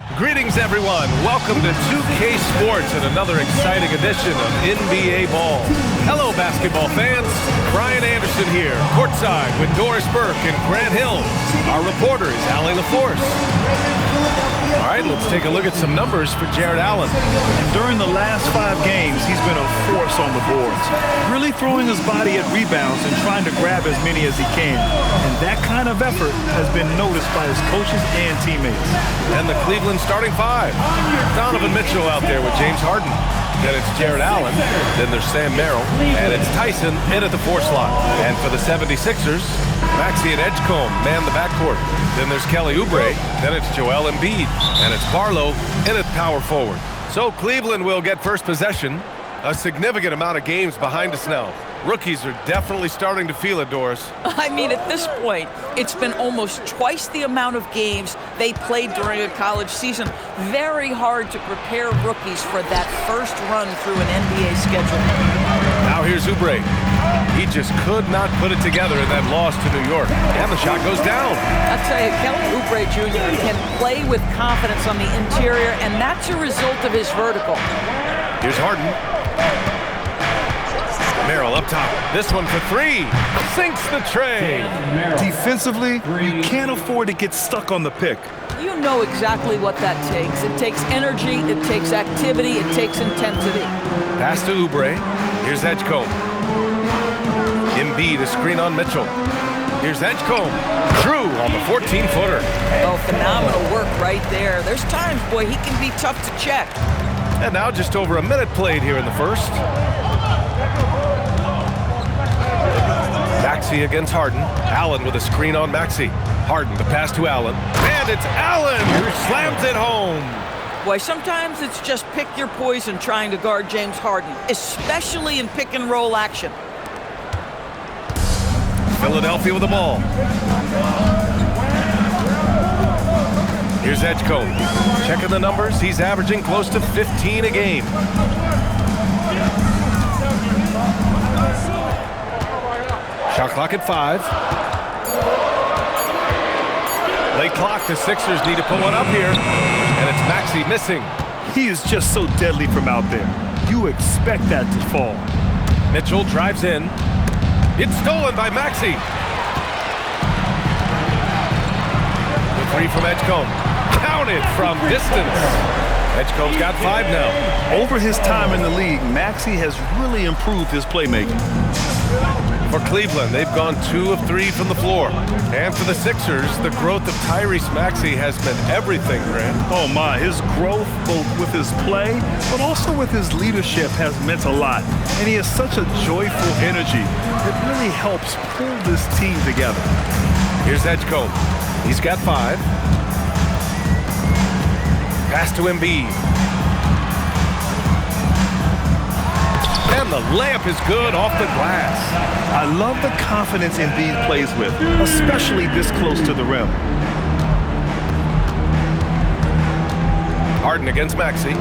Greetings, everyone. Welcome to 2K Sports and another exciting edition of NBA Ball. Hello, basketball fans. Brian Anderson here, courtside with Doris Burke and Grant Hill. Our reporter is Allie LaForce. All right, let's take a look at some numbers for Jarrett Allen. And during the last 5 games, he's been a force on the boards, really throwing his body at rebounds and trying to grab as many as he can. And that kind of effort has been noticed by his coaches and teammates. And the Cleveland starting 5. Donovan Mitchell out there with James Harden. Then it's Jarrett Allen. Then there's Sam Merrill. And it's Tyson in at the 4 slot. And for the 76ers, Maxey and Edgecombe man the backcourt. Then there's Kelly Oubre. Then it's Joel Embiid. And it's Barlow in at power forward. So Cleveland will get first possession. A significant amount of games behind us now. Rookies are definitely starting to feel it, Doris. I mean, at this point, it's been almost twice the amount of games they played during a college season. Very hard to prepare rookies for that first run through an NBA schedule. Now here's Oubre. He just could not put it together in that loss to New York. And the shot goes down. I'll tell you, Kelly Oubre Jr. can play with confidence on the interior, and that's a result of his vertical. Here's Harden. Merrill up top. This one for 3. Sinks the tray. Defensively, you can't afford to get stuck on the pick. You know exactly what that takes. It takes energy, it takes activity, it takes intensity. Pass to Oubre. Here's Edgecombe. Embiid, a screen on Mitchell. Here's Edgecombe. Drew on the 14-footer. Oh, phenomenal work right there. There's times, boy, he can be tough to check. And now just over a minute played here in the first. Maxey against Harden. Allen with a screen on Maxey. Harden, the pass to Allen. And it's Allen who slams it home. Boy, sometimes it's just pick your poison trying to guard James Harden, especially in pick-and-roll action. Philadelphia with the ball. Here's Edgecombe. Checking the numbers. He's averaging close to 15 a game. Shot clock at 5. Late clock. The Sixers need to put one up here. And it's Maxey missing. He is just so deadly from out there. You expect that to fall. Mitchell drives in. It's stolen by Maxey. The 3 from Edgecombe. Counted from distance. Edgecombe's got 5 now. Over his time in the league, Maxey has really improved his playmaking. For Cleveland, they've gone 2 of 3 from the floor. And for the Sixers, the growth of Tyrese Maxey has been everything, Grant. Oh my, his growth, both with his play, but also with his leadership, has meant a lot. And he has such a joyful energy. It really helps pull this team together. Here's Edgecombe. He's got 5. Pass to Embiid. And the layup is good off the glass. I love the confidence Embiid plays with, especially this close to the rim. Harden against Maxey.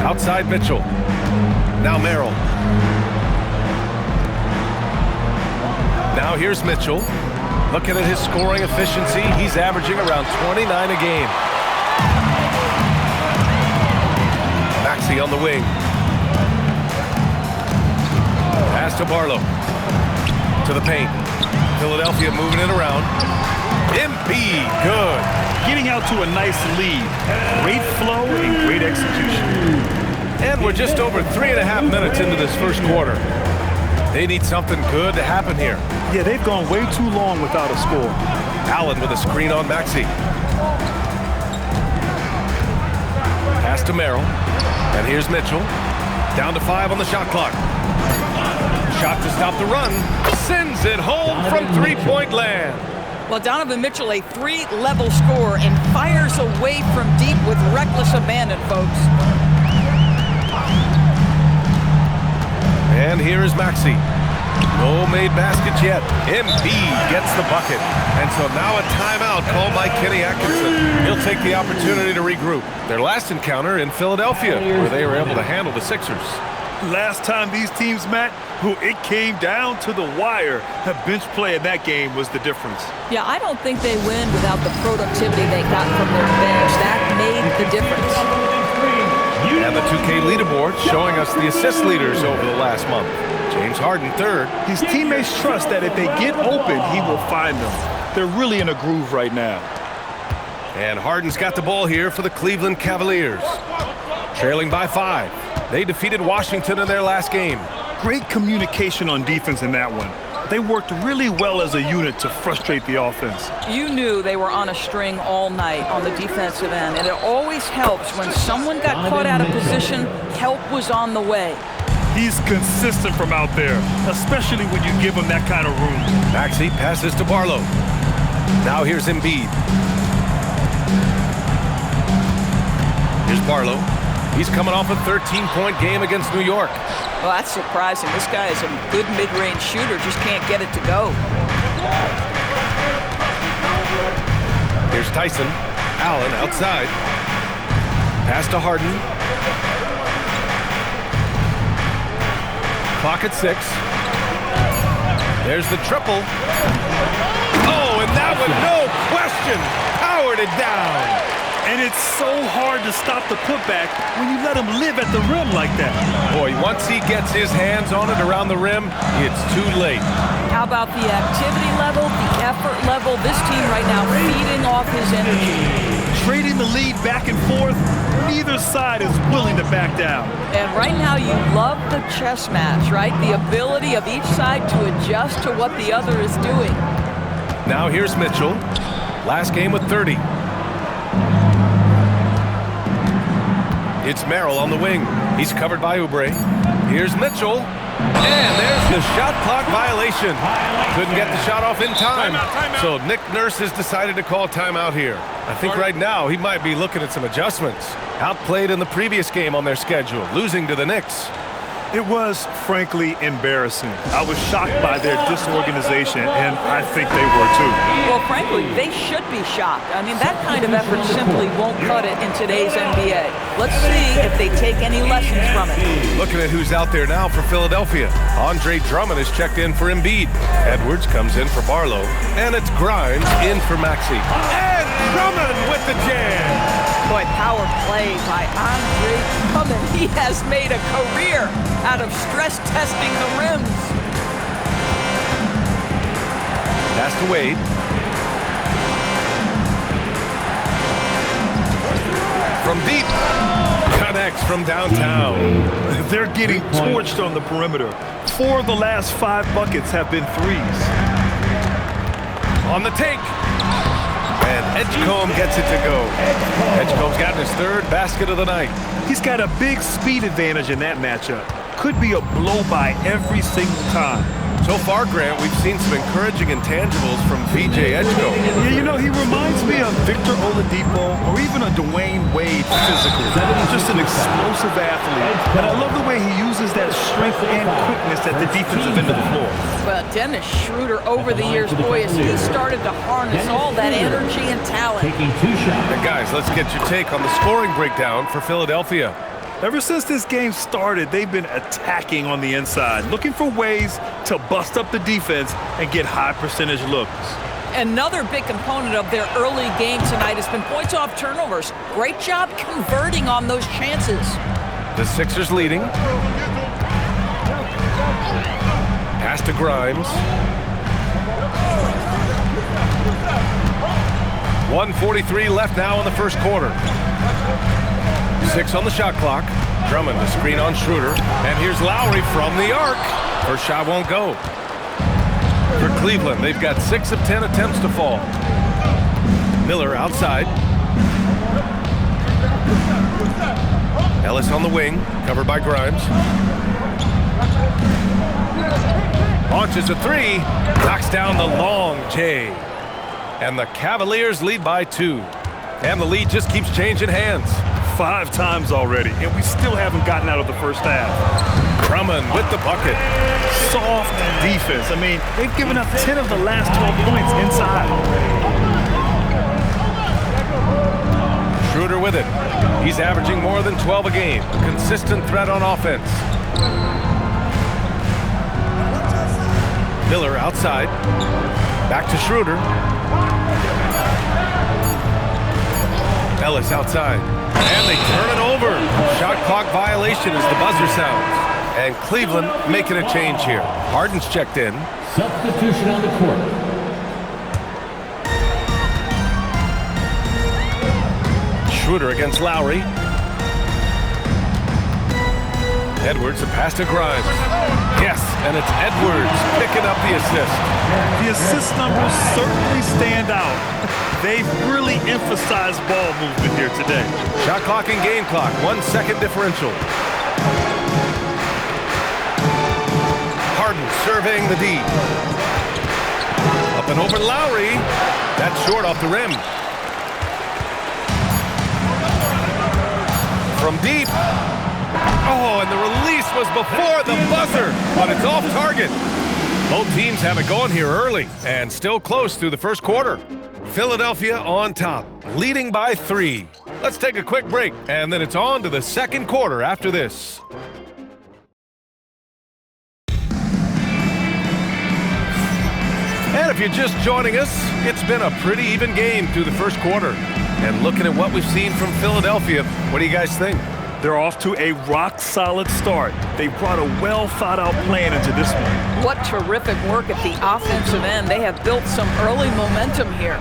Outside Mitchell. Now Merrill. Now here's Mitchell. Looking at his scoring efficiency, he's averaging around 29 a game. Maxey on the wing. Pass to Barlow. To the paint. Philadelphia moving it around. Embiid, good. Getting out to a nice lead. Great flow and great execution. And we're just over 3.5 minutes into this first quarter. They need something good to happen here. Yeah, they've gone way too long without a score. Allen with a screen on Maxey. Pass to Merrill. And here's Mitchell. Down to 5 on the shot clock. Shot to stop the run. Sends it home from three-point land. Well, Donovan Mitchell, a 3-level scorer, and fires away from deep with reckless abandon, folks. And here is Maxey. No made baskets yet. Embiid gets the bucket. And so now a timeout called by Kenny Atkinson. He'll take the opportunity to regroup. Their last encounter in Philadelphia, where they were able to handle the Sixers. Last time these teams met, it came down to the wire. The bench play in that game was the difference. Yeah, I don't think they win without the productivity they got from their bench. That made the difference. And the 2K leaderboard showing us the assist leaders over the last month. James Harden third. His teammates trust that if they get open, he will find them. They're really in a groove right now. And Harden's got the ball here for the Cleveland Cavaliers. Trailing by 5. They defeated Washington in their last game. Great communication on defense in that one. They worked really well as a unit to frustrate the offense. You knew they were on a string all night on the defensive end, and it always helps when someone got caught out of position, help was on the way. He's consistent from out there, especially when you give him that kind of room. Maxey passes to Barlow. Now here's Embiid. Here's Barlow. He's coming off a 13-point game against New York. Well, that's surprising. This guy is a good mid-range shooter, just can't get it to go. Here's Tyson. Allen outside. Pass to Harden. Clock at 6. There's the triple. Oh, and that one, no question, powered it down. And it's so hard to stop the putback when you let him live at the rim like that. Boy, once he gets his hands on it around the rim, it's too late. How about the activity level, the effort level? This team right now feeding off his energy. Trading the lead back and forth, neither side is willing to back down. And right now you love the chess match, right? The ability of each side to adjust to what the other is doing. Now here's Mitchell. Last game with 30. It's Merrill on the wing. He's covered by Oubre. Here's Mitchell. And there's the shot clock violation. Couldn't get the shot off in time. So Nick Nurse has decided to call timeout here. I think right now he might be looking at some adjustments. Outplayed in the previous game on their schedule, losing to the Knicks. It was, frankly, embarrassing. I was shocked by their disorganization, and I think they were too. Well, frankly, they should be shocked. I mean, that kind of effort simply won't cut it in today's NBA. Let's see if they take any lessons from it. Looking at who's out there now for Philadelphia. Andre Drummond is checked in for Embiid. Edwards comes in for Barlow. And it's Grimes in for Maxey. And Drummond with the jam. Boy, power play by Andre Drummond. He has made a career out of stress testing the rims. Pass to Wade. From deep. Connects from downtown. They're getting torched on the perimeter. 4 of the last 5 buckets have been threes. On the take. And Edgecombe gets it to go. Edgecombe's gotten his 3rd basket of the night. He's got a big speed advantage in that matchup. Could be a blow-by every single time. So far, Grant, we've seen some encouraging intangibles from VJ Edgecombe. Yeah, you know, he reminds me of Victor Oladipo or even a Dwayne Wade physically. Just an explosive athlete. And I love the way he uses that strength and quickness at the defensive end of the floor. Well, Dennis Schroeder over the years, boy, as he started to harness all that energy and talent. And guys, let's get your take on the scoring breakdown for Philadelphia. Ever since this game started, they've been attacking on the inside, looking for ways to bust up the defense and get high percentage looks. Another big component of their early game tonight has been points off turnovers. Great job converting on those chances. The Sixers leading. Pass to Grimes. 1:43 left now in the first quarter. 6 on the shot clock. Drummond to screen on Schroeder. And here's Lowry from the arc. First shot won't go. For Cleveland, they've got 6 of 10 attempts to fall. Miller outside. Ellis on the wing, covered by Grimes. Launches a 3, knocks down the long J. And the Cavaliers lead by 2. And the lead just keeps changing hands. 5 times already, and we still haven't gotten out of the first half. Drummond with the bucket. Soft defense. I mean, they've given up 10 of the last 12 points inside. Schroeder with it. He's averaging more than 12 a game. Consistent threat on offense. Miller outside. Back to Schroeder. Ellis outside. And they turn it over. Shot clock violation as the buzzer sounds. And Cleveland making a change here. Harden's checked in. Substitution on the court. Schroeder against Lowry. Edwards, a pass to Grimes. Yes, and it's Edwards picking up the assist. The assist numbers certainly stand out. They've really emphasized ball movement here today. Shot clock and game clock, 1 second differential. Harden surveying the D. Up and over Lowry. That's short off the rim. From deep. Oh, and the release was before the buzzer, but it's off target. Both teams have it going here early and still close through the first quarter. Philadelphia on top, leading by 3. Let's take a quick break, and then it's on to the second quarter after this. And if you're just joining us, it's been a pretty even game through the first quarter. And looking at what we've seen from Philadelphia, what do you guys think? They're off to a rock-solid start. They brought a well-thought-out plan into this one. What terrific work at the offensive end. They have built some early momentum here.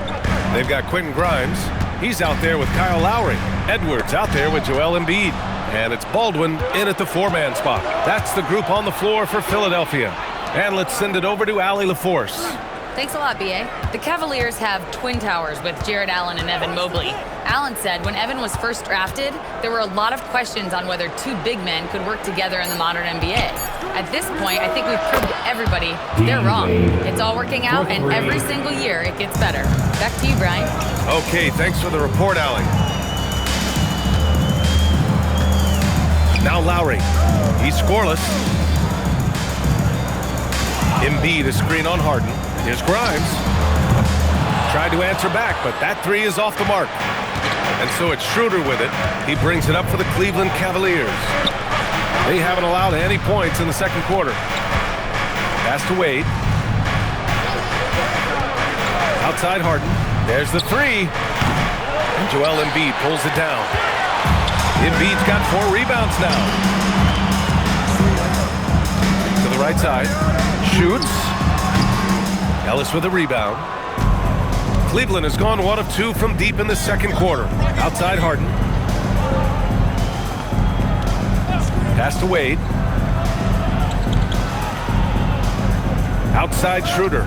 They've got Quentin Grimes. He's out there with Kyle Lowry. Edwards out there with Joel Embiid. And it's Baldwin in at the 4-man spot. That's the group on the floor for Philadelphia. And let's send it over to Allie LaForce. Thanks a lot, B.A. The Cavaliers have twin towers with Jared Allen and Evan Mobley. Allen said when Evan was first drafted, there were a lot of questions on whether two big men could work together in the modern NBA. At this point, I think we've proved to everybody they're wrong. It's all working out, and every single year it gets better. Back to you, Brian. Okay, thanks for the report, Allie. Now Lowry. He's scoreless. Embiid, a screen on Harden. Here's Grimes. Tried to answer back, but that 3 is off the mark. And so it's Schroeder with it. He brings it up for the Cleveland Cavaliers. They haven't allowed any points in the second quarter. Pass to Wade. Outside Harden. There's the 3. And Joel Embiid pulls it down. Embiid's got 4 rebounds now. To the right side. Shoots. Ellis with a rebound. Cleveland has gone 1 of 2 from deep in the second quarter. Outside Harden. Pass to Wade. Outside Schroeder.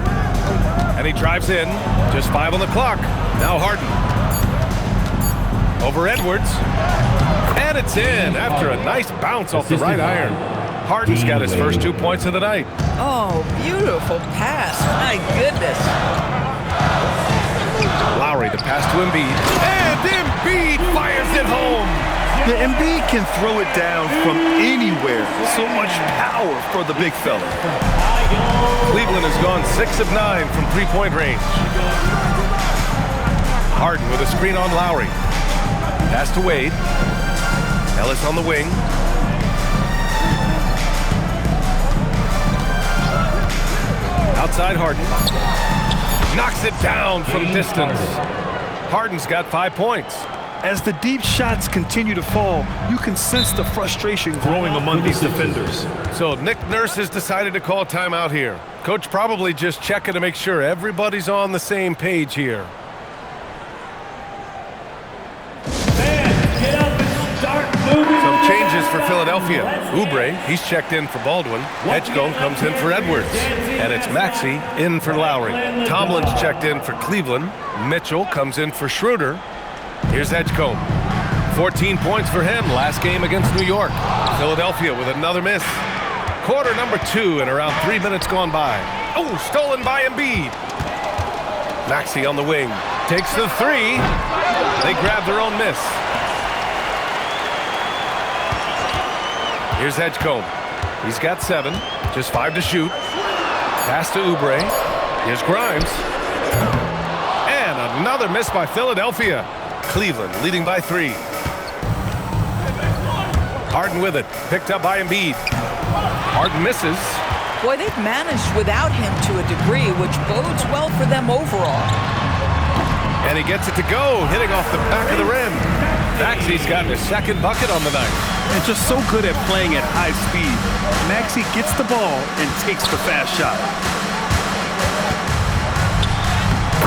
And he drives in. Just 5 on the clock. Now Harden. Over Edwards. And it's in after a nice bounce off the right iron. Harden's got his first 2 points of the night. Oh, beautiful pass. My goodness. Lowry to pass to Embiid. And Embiid fires it home. The Embiid can throw it down from anywhere. So much power for the big fella. Cleveland has gone 6 of 9 from three-point range. Harden with a screen on Lowry. Pass to Wade. Ellis on the wing. Outside Harden. Knocks it down from distance. Harden's got 5 points. As the deep shots continue to fall, you can sense the frustration growing among these defenders. So Nick Nurse has decided to call timeout here. Coach probably just checking to make sure everybody's on the same page here. Some changes for Philadelphia. Oubre, he's checked in for Baldwin. Edgecombe comes in for Edwards. And it's Maxey in for Lowry. Tomlin's checked in for Cleveland. Mitchell comes in for Schroeder. Here's Edgecombe. 14 points for him last game against New York. Philadelphia with another miss. Quarter number 2 and around 3 minutes gone by. Oh, stolen by Embiid. Maxey on the wing. Takes the 3. They grab their own miss. Here's Edgecombe. He's got 7. Just 5 to shoot. Pass to Oubre. Here's Grimes. And another miss by Philadelphia. Cleveland leading by 3. Harden with it. Picked up by Embiid. Harden misses. Boy, they've managed without him to a degree, which bodes well for them overall. And he gets it to go, hitting off the back of the rim. Maxey's gotten his second bucket on the night. And just so good at playing at high speed. Maxey gets the ball and takes the fast shot.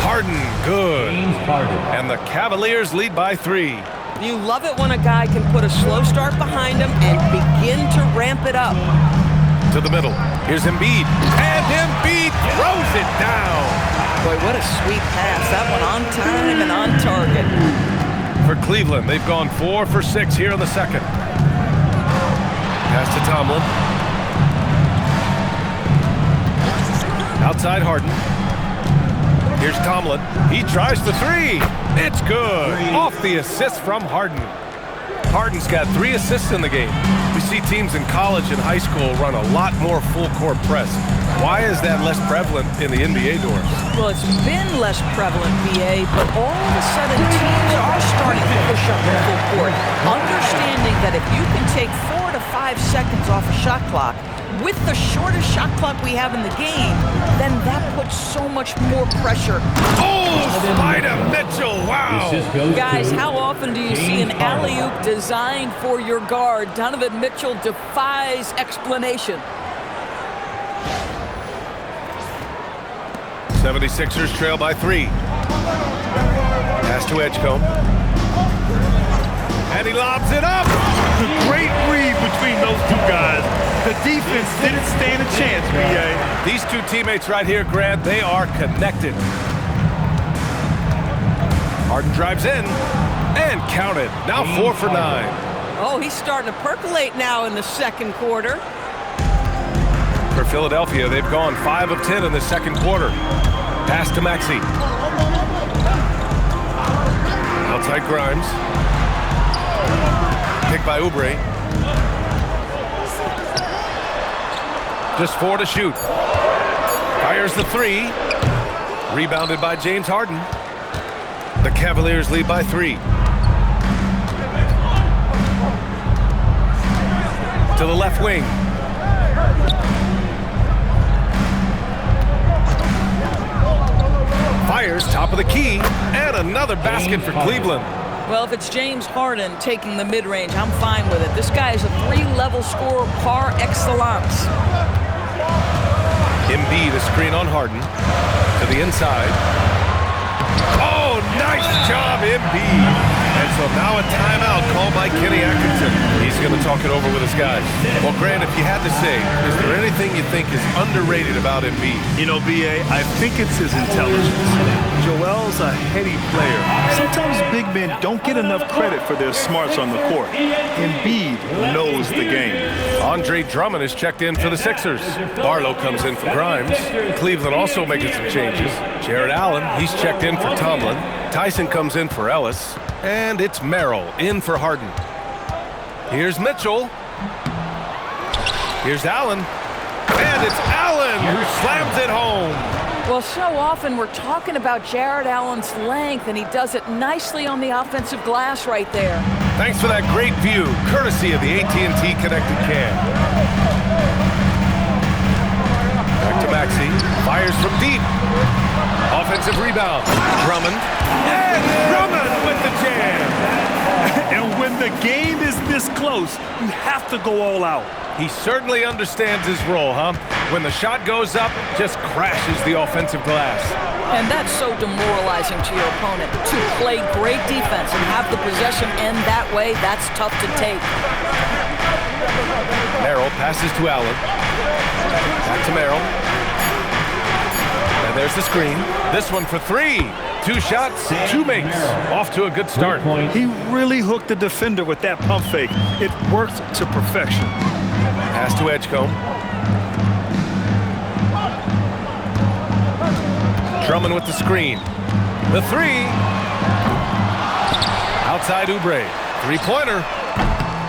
Harden, good. James Harden. And the Cavaliers lead by 3. You love it when a guy can put a slow start behind him and begin to ramp it up. To the middle. Here's Embiid. And Embiid throws it down. Boy, what a sweet pass. That one on time and on target. For Cleveland, they've gone 4 for 6 here in the second. Pass to Tomlin. Outside Harden. Here's Tomlin. He tries the 3. It's good. Off the assist from Harden. Harden's got 3 assists in the game. We see teams in college and high school run a lot more full-court press. Why is that less prevalent in the NBA doors? Well, it's been less prevalent, BA, but all of a sudden teams are starting to push up the full court, understanding that if you can take 4 to 5 seconds off a shot clock, with the shortest shot clock we have in the game, then that puts so much more pressure. Oh, Spider Mitchell, wow. Guys, how often do you see an alley-oop designed for your guard? Donovan Mitchell defies explanation. 76ers trail by 3. Pass to Edgecombe. And he lobs it up. Great read between those two guys. The defense didn't stand a chance, B.A. These two teammates right here, Grant, they are connected. Harden drives in and counted. Now 4 for 9. Oh, he's starting to percolate now in the second quarter. For Philadelphia, they've gone 5 of 10 in the second quarter. Pass to Maxey. Outside Grimes. Picked by Oubre. Just 4 to shoot. Fires the 3. Rebounded by James Harden. The Cavaliers lead by 3. To the left wing. Fires top of the key, and another basket for Cleveland. Well, if it's James Harden taking the mid-range, I'm fine with it. This guy is a 3-level scorer par excellence. Embiid, a screen on Harden. To the inside. Oh, nice job, Embiid. And so now a timeout called by Kenny Atkinson. He's going to talk it over with his guys. Well, Grant, if you had to say, is there anything you think is underrated about Embiid? You know, B.A., I think it's his intelligence. Joel's a heady player. Sometimes big men don't get enough credit for their smarts on the court. Embiid knows the game. Andre Drummond is checked in for the Sixers. Barlow comes in for Grimes. Cleveland also making some changes. Jared Allen, he's checked in for Tomlin. Tyson comes in for Ellis. And it's Merrill in for Harden. Here's Mitchell. Here's Allen. And it's Allen who slams it home. Well, so often we're talking about Jared Allen's length, and he does it nicely on the offensive glass right there. Thanks for that great view, courtesy of the AT&T Connected Cam. Back to Maxey. Fires from deep. Offensive rebound. Drummond. And Drummond with the jam. And when the game is this close, you have to go all out. He certainly understands his role, huh? When the shot goes up, just crashes the offensive glass. And that's so demoralizing to your opponent. To play great defense and have the possession end that way, that's tough to take. Merrill passes to Allen. Back to Merrill. And there's the screen. This one for 3. 2 shots, 2 makes. Off to a good start. He really hooked the defender with that pump fake. It worked to perfection. Pass to Edgecombe. Drummond with the screen. The 3. Outside Oubre. 3-pointer.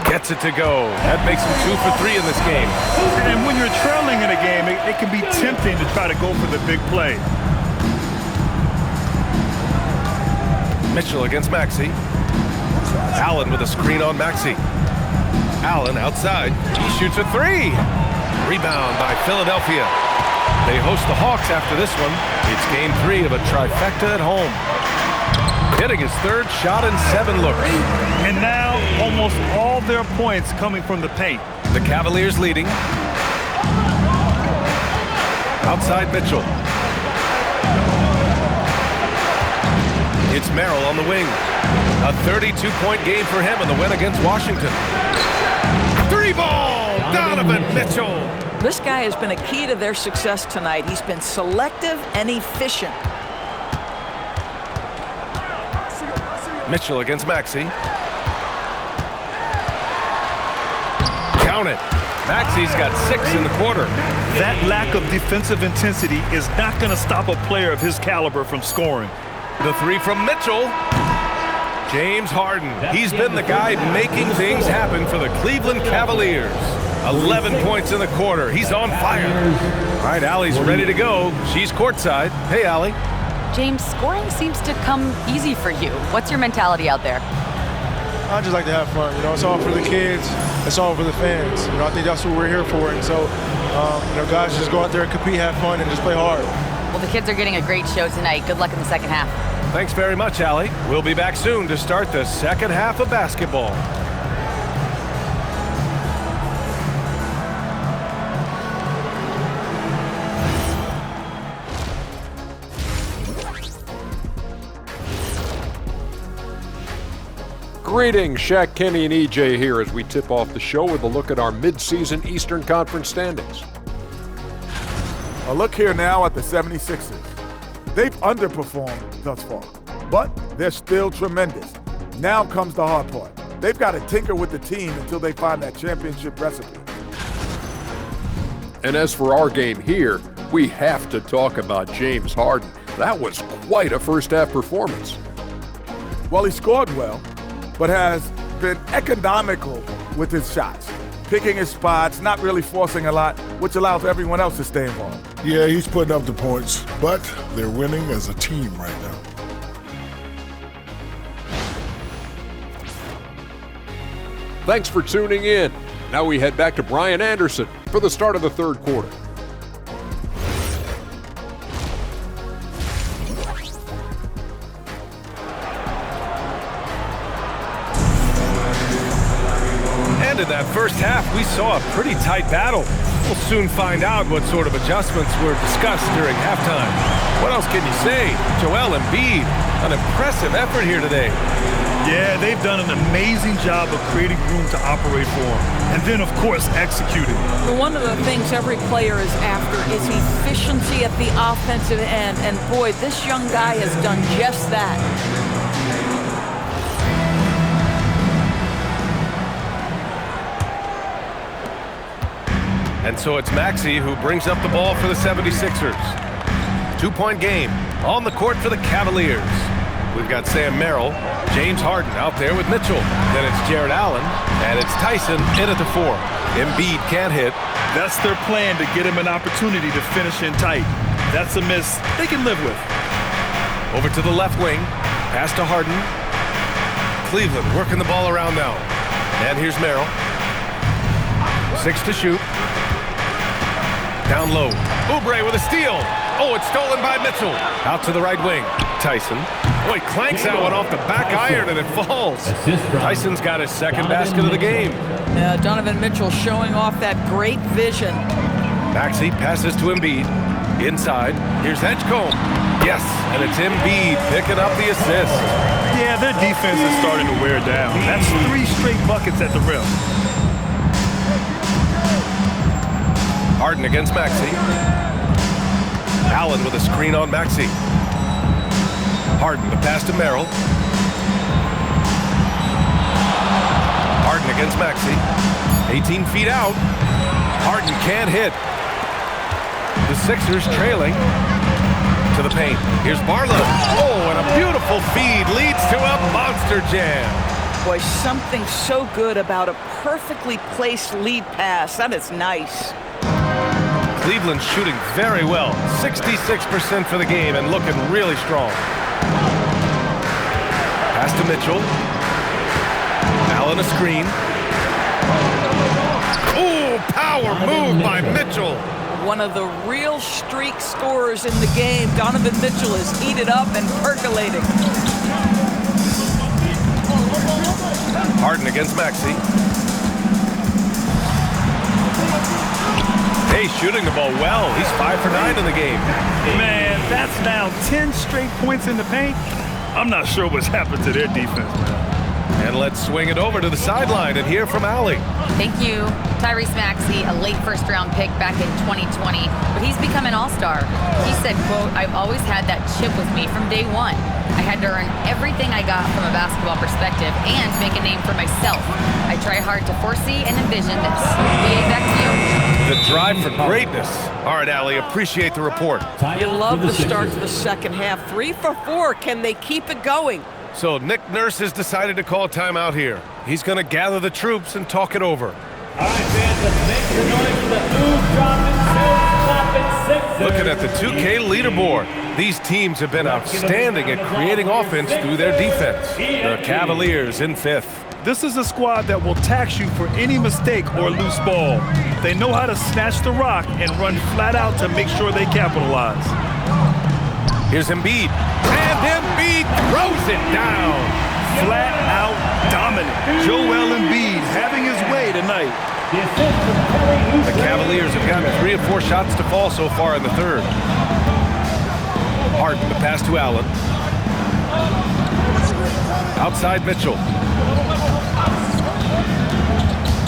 Gets it to go. That makes him 2 for 3 in this game. And when you're trailing in a game, it can be tempting to try to go for the big play. Mitchell against Maxey. Allen with a screen on Maxey. Allen outside. He shoots a 3. Rebound by Philadelphia. They host the Hawks after this one. It's game 3 of a trifecta at home. Hitting his third shot in 7 looks. And now almost all their points coming from the paint. The Cavaliers leading. Outside Mitchell. It's Merrill on the wing. A 32-point game for him in the win against Washington. 3-ball! Donovan Mitchell! This guy has been a key to their success tonight. He's been selective and efficient. Mitchell against Maxey. Count it. Maxey's got 6 in the quarter. That lack of defensive intensity is not going to stop a player of his caliber from scoring. The 3 from Mitchell. James Harden. He's been the guy making things happen for the Cleveland Cavaliers. 11 points in the quarter. He's on fire. All right, Allie's ready to go. She's courtside. Hey, Allie. James, scoring seems to come easy for you. What's your mentality out there? I just like to have fun. You know, it's all for the kids. It's all for the fans. You know, I think that's what we're here for. And so, you know, guys just go out there and compete, have fun, and just play hard. Well, the kids are getting a great show tonight. Good luck in the second half. Thanks very much, Allie. We'll be back soon to start the second half of basketball. Greetings, Shaq, Kenny, and EJ here as we tip off the show with a look at our mid-season Eastern Conference standings. A look here now at the 76ers. They've underperformed thus far, but they're still tremendous. Now comes the hard part. They've got to tinker with the team until they find that championship recipe. And as for our game here, we have to talk about James Harden. That was quite a first-half performance. Well, he scored well, but has been economical with his shots, picking his spots, not really forcing a lot, which allows everyone else to stay involved. Yeah, he's putting up the points, but they're winning as a team right now. Thanks for tuning in. Now we head back to Brian Anderson for the start of the third quarter. In that first half, we saw a pretty tight battle. We'll soon find out what sort of adjustments were discussed during halftime. What else can you say? Joel Embiid, an impressive effort here today. Yeah, they've done an amazing job of creating room to operate for him. And then, of course, executing. One of the things every player is after is efficiency at the offensive end. And boy, this young guy has done just that. And so it's Maxey who brings up the ball for the 76ers. 2-point game on the court for the Cavaliers. We've got Sam Merrill, James Harden out there with Mitchell. Then it's Jared Allen, and it's Tyson in at the 4. Embiid can't hit. That's their plan, to get him an opportunity to finish in tight. That's a miss they can live with. Over to the left wing, pass to Harden. Cleveland working the ball around now. And here's Merrill. 6 to shoot. Down low. Oubre with a steal. Oh, it's stolen by Mitchell. Out to the right wing. Tyson. Oh, he clanks that one off the back iron and it falls. Tyson's got his second basket of the game. Donovan Mitchell showing off that great vision. Maxey passes to Embiid. Inside. Here's Edgecombe. Yes, and it's Embiid picking up the assist. Yeah, their defense is starting to wear down. That's 3 straight buckets at the rim. Harden against Maxey. Allen with a screen on Maxey. Harden, the pass to Merrill. Harden against Maxey. 18 feet out. Harden can't hit. The Sixers trailing to the paint. Here's Barlow. Oh, and a beautiful feed leads to a monster jam. Boy, something so good about a perfectly placed lead pass. That is nice. Cleveland shooting very well. 66% for the game and looking really strong. Pass to Mitchell. Allen a screen. Ooh, power move by Mitchell. One of the real streak scorers in the game. Donovan Mitchell is heated up and percolating. Harden against Maxey. Hey, shooting the ball well. He's 5 for 9 in the game. Man, that's now 10 straight points in the paint. I'm not sure what's happened to their defense, man. And let's swing it over to the sideline and hear from Allie. Thank you. Tyrese Maxey, a late first-round pick back in 2020, but he's become an all-star. He said, quote, "I've always had that chip with me from day one. I had to earn everything I got from a basketball perspective and make a name for myself. I try hard to foresee and envision this." BA, back to you. The drive for greatness. All right, Allie, appreciate the report. You love the start to the second half. 3 for 4. Can they keep it going? So Nick Nurse has decided to call timeout here. He's going to gather the troops and talk it over. All right, fans, let's make the noise for the Ooh, Droppin' Sixers. Looking at the 2K leaderboard, these teams have been outstanding at creating offense through their defense. The Cavaliers in 5th. This is a squad that will tax you for any mistake or loose ball. They know how to snatch the rock and run flat out to make sure they capitalize. Here's Embiid. And Embiid throws it down. Flat out dominant. Joel Embiid having his way tonight. The Cavaliers have gotten 3 of 4 shots to fall so far in the third. Harden, the pass to Allen. Outside Mitchell.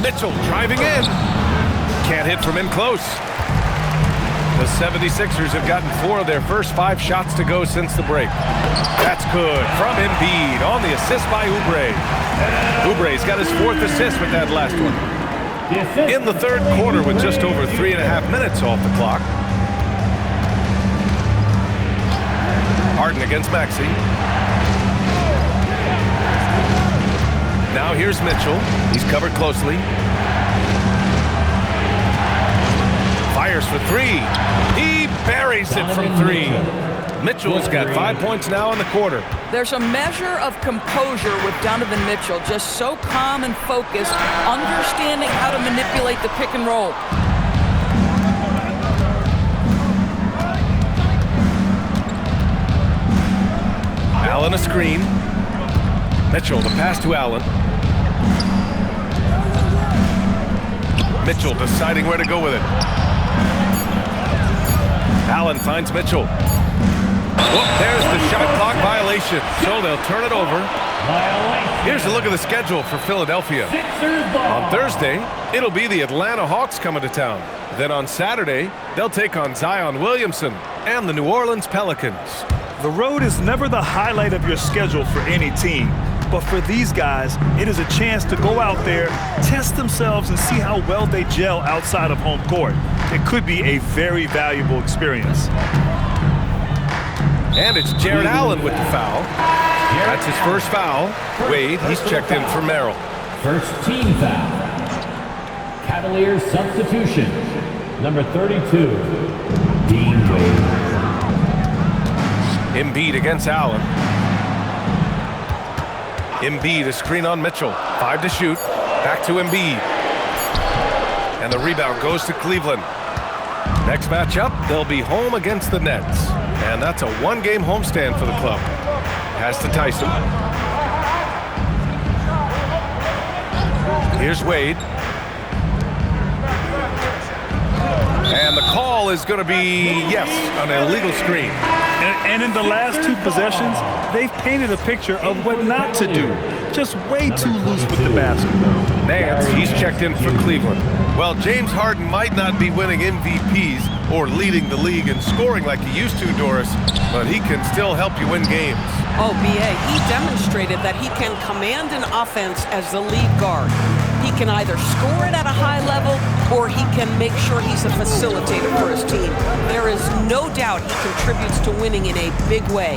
Mitchell driving in. Can't hit from in close. The 76ers have gotten 4 of their first 5 shots to go since the break. That's good from Embiid on the assist by Oubre. Oubre's got his 4th assist with that last one. In the third quarter with just over 3.5 minutes off the clock. Harden against Maxey. Now here's Mitchell. He's covered closely. Fires for 3. He buries it from 3. Mitchell's got 5 points now in the quarter. There's a measure of composure with Donovan Mitchell, just so calm and focused, understanding how to manipulate the pick and roll. Allen a screen. Mitchell, the pass to Allen. Mitchell deciding where to go with it. Allen finds Mitchell. Whoop, there's the shot clock violation. So they'll turn it over. Here's a look at the schedule for Philadelphia. On Thursday, it'll be the Atlanta Hawks coming to town. Then on Saturday, they'll take on Zion Williamson and the New Orleans Pelicans. The road is never the highlight of your schedule for any team. But for these guys, it is a chance to go out there, test themselves, and see how well they gel outside of home court. It could be a very valuable experience. And it's Jared Allen with the foul. That's his first foul. Wade, he's checked in for Merrill. First team foul. Cavaliers substitution. Number 32, Dean Wade. Embiid against Allen. Embiid, a screen on Mitchell. 5 to shoot. Back to Embiid. And the rebound goes to Cleveland. Next matchup, they'll be home against the Nets. And that's a 1-game homestand for the club. Pass to Tyson. Here's Wade. And the call is going to be, yes, an illegal screen. And in the last 2 possessions, they've painted a picture of what not to do. Just way too loose with the basketball. Nance, he's checked in for Cleveland. Well, James Harden might not be winning MVPs or leading the league in scoring like he used to, Doris, but he can still help you win games. Oh, B.A., he demonstrated that he can command an offense as the lead guard. He can either score it at a high level or he can make sure he's a facilitator for his team. There is no doubt he contributes to winning in a big way.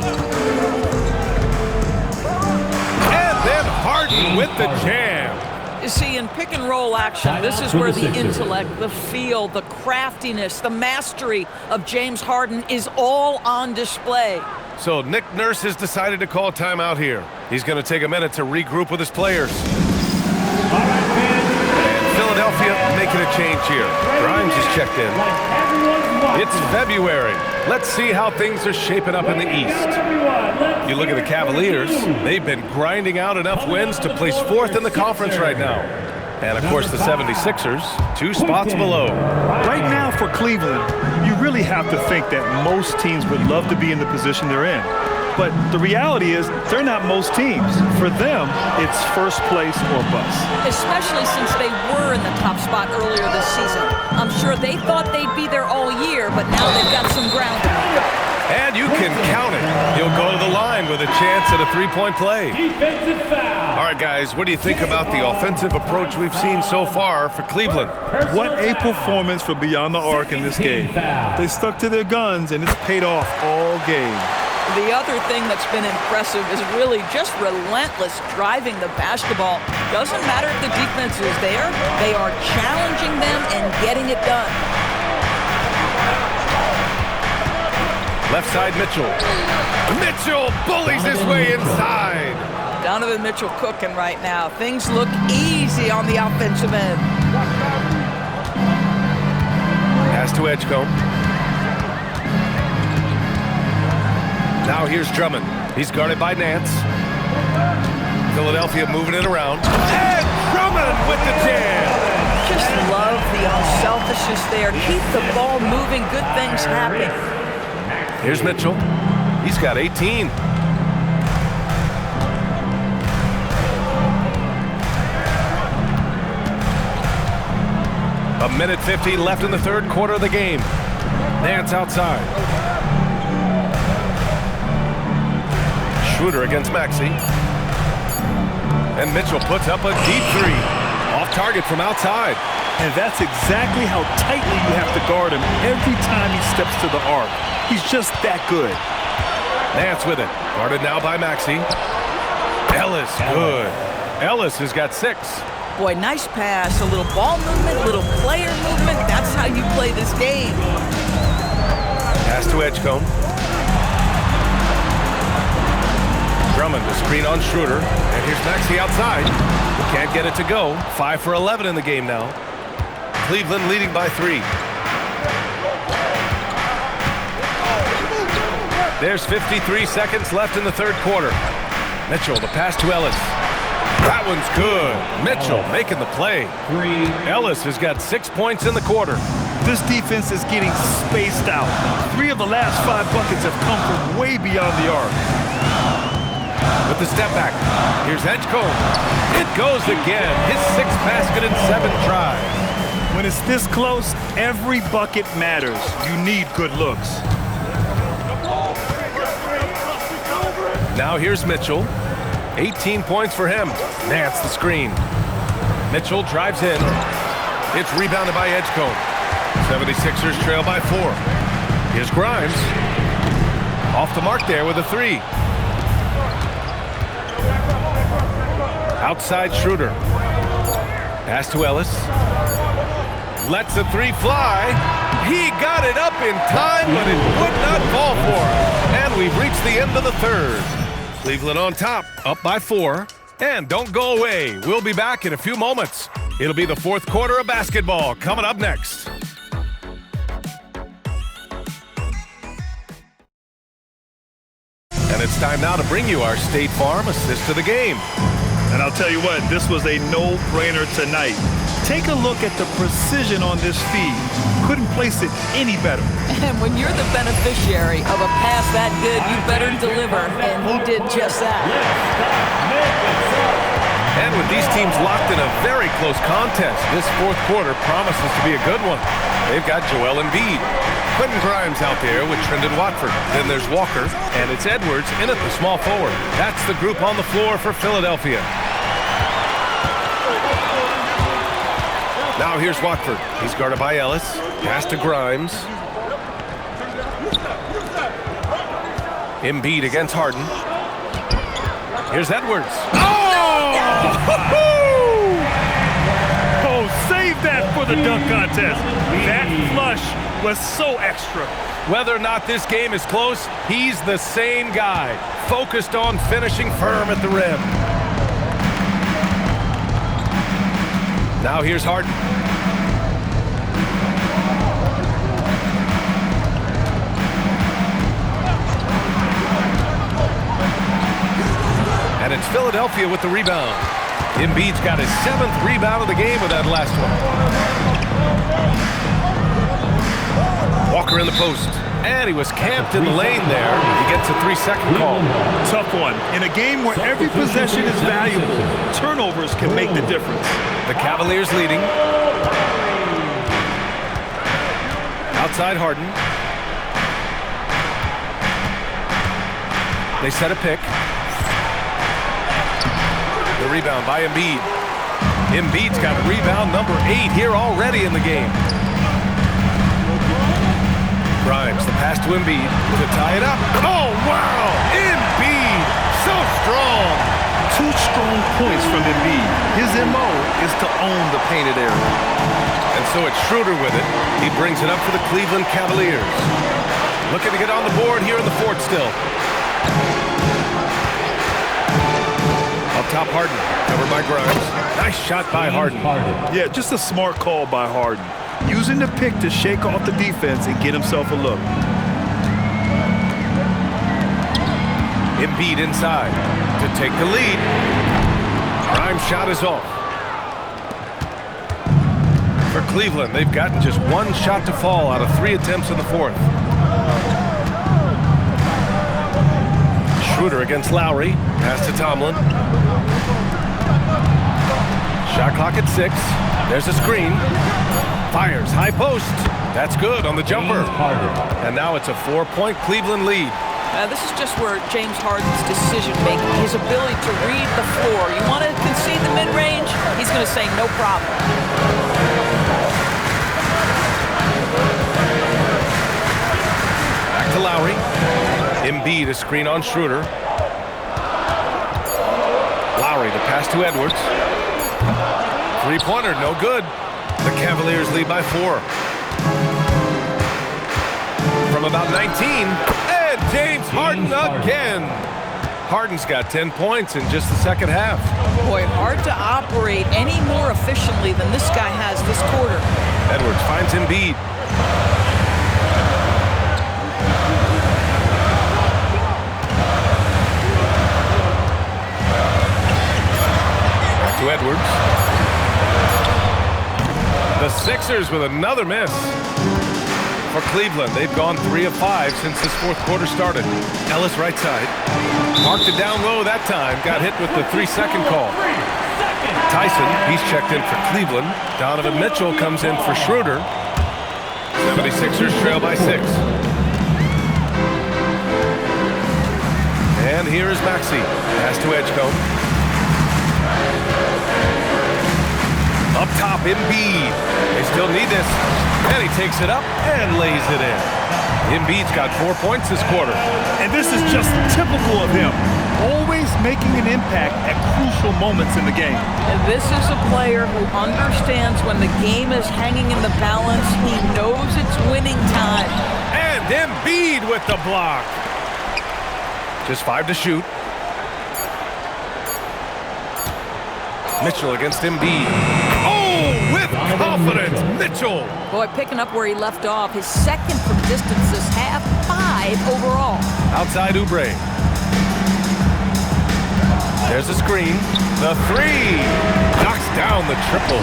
And then Harden with the jam. You see, in pick and roll action, this is where the intellect, the feel, the craftiness, the mastery of James Harden is all on display. So Nick Nurse has decided to call timeout here. He's going to take a minute to regroup with his players. And Philadelphia making a change here. Grimes is checked in. It's February. Let's see how things are shaping up in the East. You look at the Cavaliers, they've been grinding out enough wins to place 4th in the conference right now. And, of course, the 76ers, 2 spots below. Right now for Cleveland, you really have to think that most teams would love to be in the position they're in. But the reality is they're not most teams. For them, it's first place or bust. Especially since they were in the top spot earlier this season. I'm sure they thought they'd be there all year, but now they've got some ground to make up. And you can count it. He'll go to the line with a chance at a 3-point play. Defensive foul. All right, guys, what do you think about the offensive approach we've seen so far for Cleveland? What a performance for Beyond the Arc in this game. They stuck to their guns, and it's paid off all game. The other thing that's been impressive is really just relentless driving the basketball. Doesn't matter if the defense is there, they are challenging them and getting it done. Left side, Mitchell. Mitchell bullies his way inside. Donovan Mitchell cooking right now. Things look easy on the offensive end. Pass to Edgecombe. Now here's Drummond. He's guarded by Nance. Philadelphia moving it around. And Drummond with the jam. Just love the unselfishness there. Keep the ball moving. Good things happen. Here's Mitchell. He's got 18. A minute 50 left in the third quarter of the game. Nance outside. Schroeder against Maxey. And Mitchell puts up a deep 3. Off target from outside. And that's exactly how tightly you have to guard him every time he steps to the arc. He's just that good. Nance with it. Guarded now by Maxey. Ellis, good. Ellis has got 6. Boy, nice pass. A little ball movement, little player movement. That's how you play this game. Pass to Edgecombe. Drummond, the screen on Schroeder. And here's Maxey outside. Can't get it to go. 5 for 11 in the game now. Cleveland leading by 3. There's 53 seconds left in the third quarter. Mitchell, the pass to Ellis. That one's good. Mitchell making the play. Ellis has got 6 points in the quarter. This defense is getting spaced out. 3 of the last 5 buckets have come from way beyond the arc. With the step back, here's Edgecombe. It goes again. His 6th basket in 7 tries. When it's this close, every bucket matters. You need good looks. Now here's Mitchell. 18 points for him. Nance the screen. Mitchell drives in. It's rebounded by Edgecombe. 76ers trail by 4. Here's Grimes. Off the mark there with a 3. Outside Schroeder. Pass to Ellis. Lets the 3 fly. He got it up in time, but it would not fall for him. And we've reached the end of the third. Cleveland on top, up by 4. And don't go away. We'll be back in a few moments. It'll be the fourth quarter of basketball coming up next. And it's time now to bring you our State Farm assist to the game. And I'll tell you what, this was a no-brainer tonight. Take a look at the precision on this feed. Couldn't place it any better. And when you're the beneficiary of a pass that good, you better deliver. And he did just that. And with these teams locked in a very close contest, this fourth quarter promises to be a good one. They've got Joel Embiid. Quentin Grimes out there with Trendon Watford. Then there's Walker, and it's Edwards in at the small forward. That's the group on the floor for Philadelphia. Now here's Watford. He's guarded by Ellis. Pass to Grimes. Embiid against Harden. Here's Edwards. Oh, save that for the dunk contest. That flush was so extra. Whether or not this game is close, he's the same guy, focused on finishing firm at the rim. Now here's Harden. Philadelphia with the rebound. Embiid's got his 7th rebound of the game with that last one. Walker in the post. And he was camped in the lane there. He gets a 3-second call. Tough one. In a game where every possession is valuable, turnovers can make the difference. The Cavaliers leading. Outside Harden. They set a pick. The rebound by Embiid. Embiid's got rebound number 8 here already in the game. Grimes, the pass to Embiid to tie it up. Oh, wow! Embiid, so strong. 2 strong points from Embiid. His MO is to own the painted area. And so it's Schroeder with it. He brings it up for the Cleveland Cavaliers. Looking to get on the board here in the fourth still. Up top, Harden, covered by Grimes. Nice shot by Harden. Yeah, just a smart call by Harden. Using the pick to shake off the defense and get himself a look. Embiid inside to take the lead. Grimes' shot is off. For Cleveland, they've gotten just 1 shot to fall out of 3 attempts in the fourth. Schroeder against Lowry. Pass to Tomlin. Shot clock at 6. There's a screen. Fires, high post. That's good on the jumper. And now it's a 4-point Cleveland lead. This is just where James Harden's decision-making, his ability to read the floor. You want to concede the mid-range? He's going to say no problem. Back to Lowry. Embiid, a screen on Schroeder. Lowry, the pass to Edwards. 3-pointer, no good. The Cavaliers lead by 4. From about 19, and James Harden again. Harden's got 10 points in just the second half. Boy, hard to operate any more efficiently than this guy has this quarter. Edwards finds Embiid. Back to Edwards. The Sixers with another miss. For Cleveland, they've gone 3 of 5 since this fourth quarter started. Ellis right side. Marked it down low that time. Got hit with the 3-second call. Tyson, he's checked in for Cleveland. Donovan Mitchell comes in for Schroeder. 76ers trail by 6. And here is Maxey. Pass to Edgecombe. Up top, Embiid. They still need this. And he takes it up and lays it in. Embiid's got 4 points this quarter. And this is just typical of him. Always making an impact at crucial moments in the game. And this is a player who understands when the game is hanging in the balance. He knows it's winning time. And Embiid with the block. Just 5 to shoot. Mitchell against Embiid. Oh, with confidence, Mitchell. Boy, picking up where he left off. His second from distance this half, 5 overall. Outside Oubre. There's a screen. The 3. Knocks down the triple.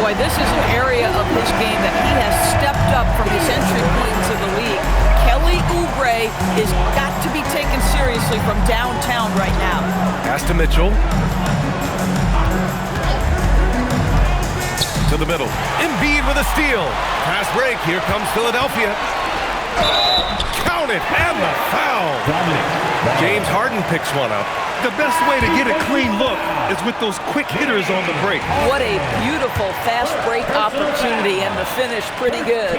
Boy, this is an area of his game that he has stepped up from his entry point into the league. Kelly Oubre is got to be taken seriously from downtown right now. Pass to Mitchell. To the middle. Embiid with a steal. Pass break. Here comes Philadelphia. Count it. And the foul. James Harden picks one up. The best way to get a clean look is with those quick hitters on the break. What a beautiful fast break opportunity, and the finish pretty good.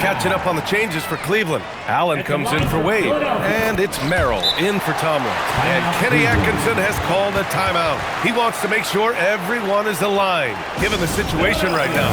Catching up on the changes for Cleveland. Allen comes in for Wade. And it's Merrill in for Tomlin. And Kenny Atkinson has called a timeout. He wants to make sure everyone is aligned, given the situation right now.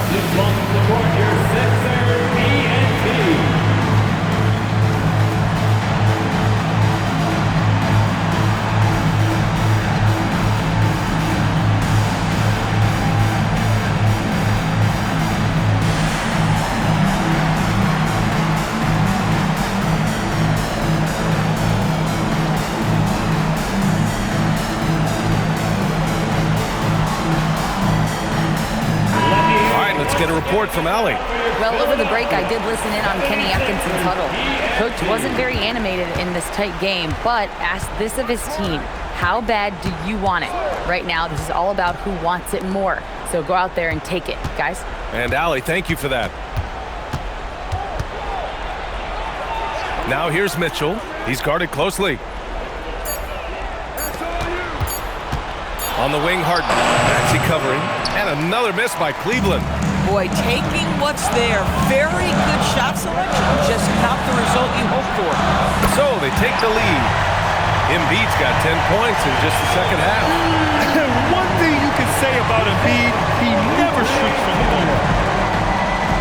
report from Allie. Well, over the break, I did listen in on Kenny Atkinson's huddle. Coach wasn't very animated in this tight game, but asked this of his team. How bad do you want it? Right now, this is all about who wants it more. So go out there and take it, guys. And Allie, thank you for that. Now here's Mitchell. He's guarded closely. On the wing, Harden. Maxey covering. And another miss by Cleveland. Boy, taking what's there. Very good shot selection. Just not the result you hope for. So they take the lead. Embiid's got 10 points in just the second half. One thing you can say about Embiid, he never shoots from the ball.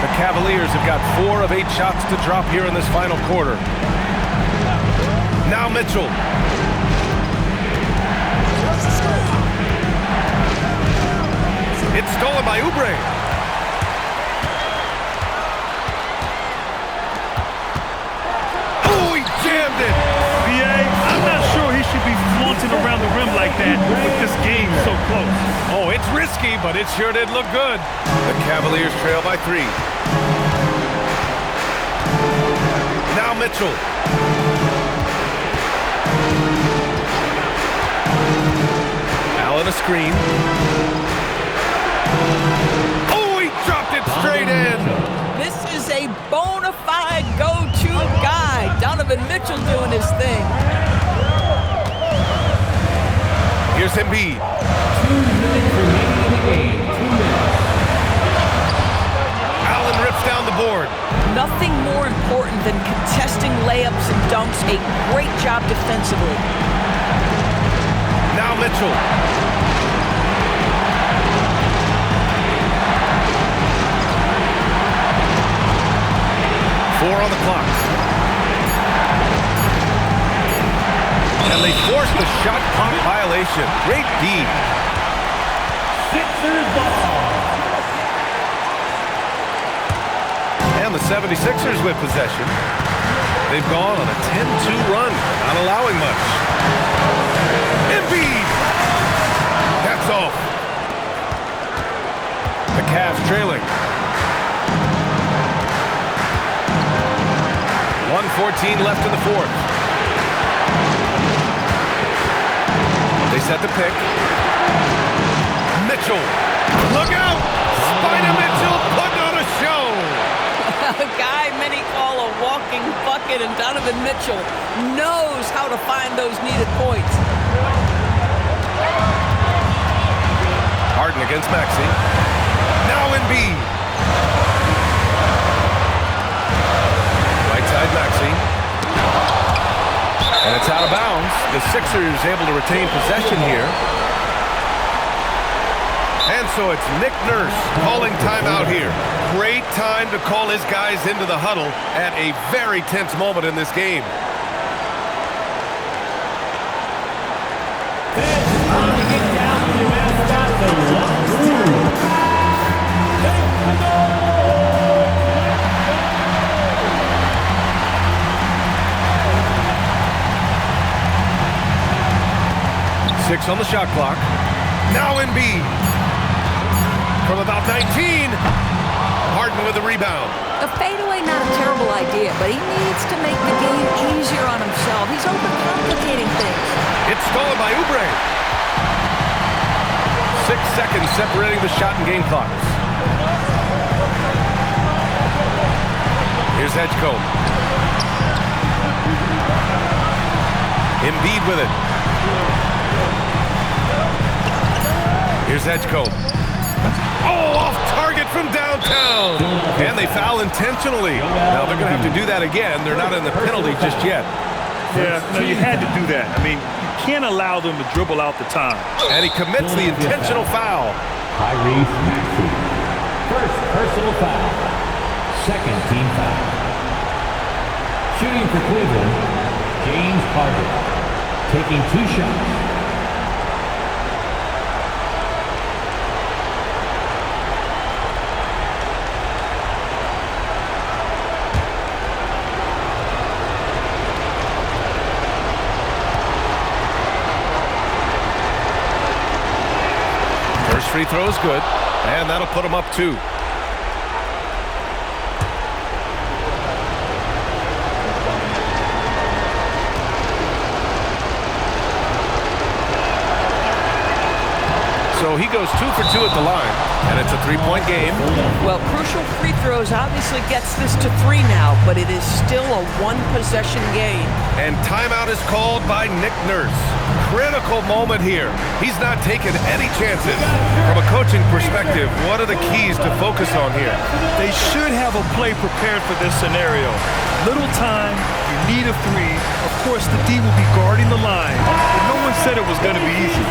The Cavaliers have got 4 of 8 shots to drop here in this final quarter. Now Mitchell. It's stolen by Oubre. Oh, he jammed it. BA, I'm not sure he should be flaunting around the rim like that with this game so close. Oh, it's risky, but it sure did look good. The Cavaliers trail by 3. Now Mitchell. Allen a screen. Oh, he dropped it straight in. This is a bona fide go-to guy. Donovan Mitchell doing his thing. Here's Embiid. 2 minutes remaining in the game. 2 minutes. Allen rips down the board. Nothing more important than contesting layups and dunks. A great job defensively. Now Mitchell. Four on the clock. And they force the shot clock violation. Great D. Sixers ball. And the 76ers with possession. They've gone on a 10-2 run, not allowing much. Embiid! That's off. The Cavs trailing. 1:14 left in the fourth. They set the pick. Mitchell. Look out! Spider Mitchell putting on a show. A guy many call a walking bucket, and Donovan Mitchell knows how to find those needed points. Harden against Maxey. Now Embiid. Right side Maxey. And it's out of bounds. The Sixers able to retain possession here. And so it's Nick Nurse calling timeout here. Great time to call his guys into the huddle at a very tense moment in this game. Time to get down to your mascot, the locker room. Take the ball. 6 on the shot clock. Now Embiid. From about 19. Harden with the rebound. A fadeaway, not a terrible idea, but he needs to make the game easier on himself. He's overcomplicating things. It's stolen by Oubre. 6 seconds separating the shot and game clocks. Here's Edgecombe. Embiid with it. Here's Edgecombe. Oh, off target from downtown. And they foul intentionally. Now they're going to have to do that again. They're not in the penalty just yet. Yeah, no, you had to do that. I mean, you can't allow them to dribble out the time. And he commits the intentional foul. Tyrese Maxey. First personal foul. Second team foul. Shooting for Cleveland, James Harden. Taking 2 shots. Free throw is good, and that'll put him up 2. so he goes 2 for 2 at the line, and it's a 3-point game. Well, crucial free throws obviously gets this to 3 now, but it is still a 1-possession game. And timeout is called by Nick Nurse. Critical moment here. He's not taking any chances. From a coaching perspective, what are the keys to focus on here? They should have a play prepared for this scenario. Little time, you need a 3. Of course, the D will be guarding the line, but no one said it was going to be easy.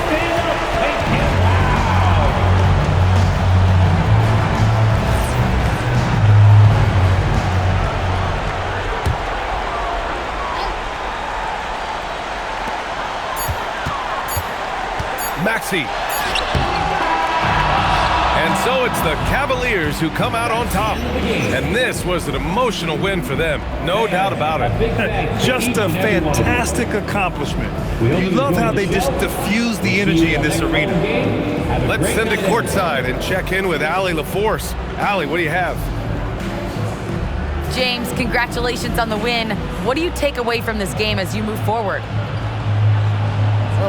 Maxey. And so it's the Cavaliers who come out on top. And this was an emotional win for them, no doubt about it. Just a fantastic accomplishment. You love how they just diffuse the energy in this arena. Let's send it courtside and check in with Allie LaForce. Allie, what do you have? James, congratulations on the win. What do you take away from this game as you move forward?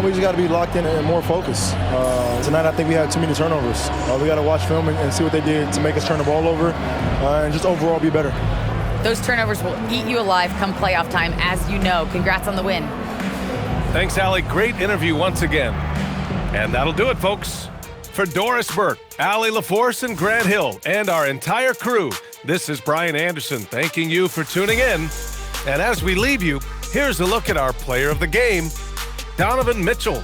We just got to be locked in and more focused. Tonight, I think we had too many turnovers. We got to watch film and see what they did to make us turn the ball over and just overall be better. Those turnovers will eat you alive come playoff time, as you know. Congrats on the win. Thanks, Allie. Great interview once again. And that'll do it, folks. For Doris Burke, Allie LaForce, and Grant Hill, and our entire crew, this is Brian Anderson thanking you for tuning in. And as we leave you, here's a look at our player of the game, Donovan Mitchell.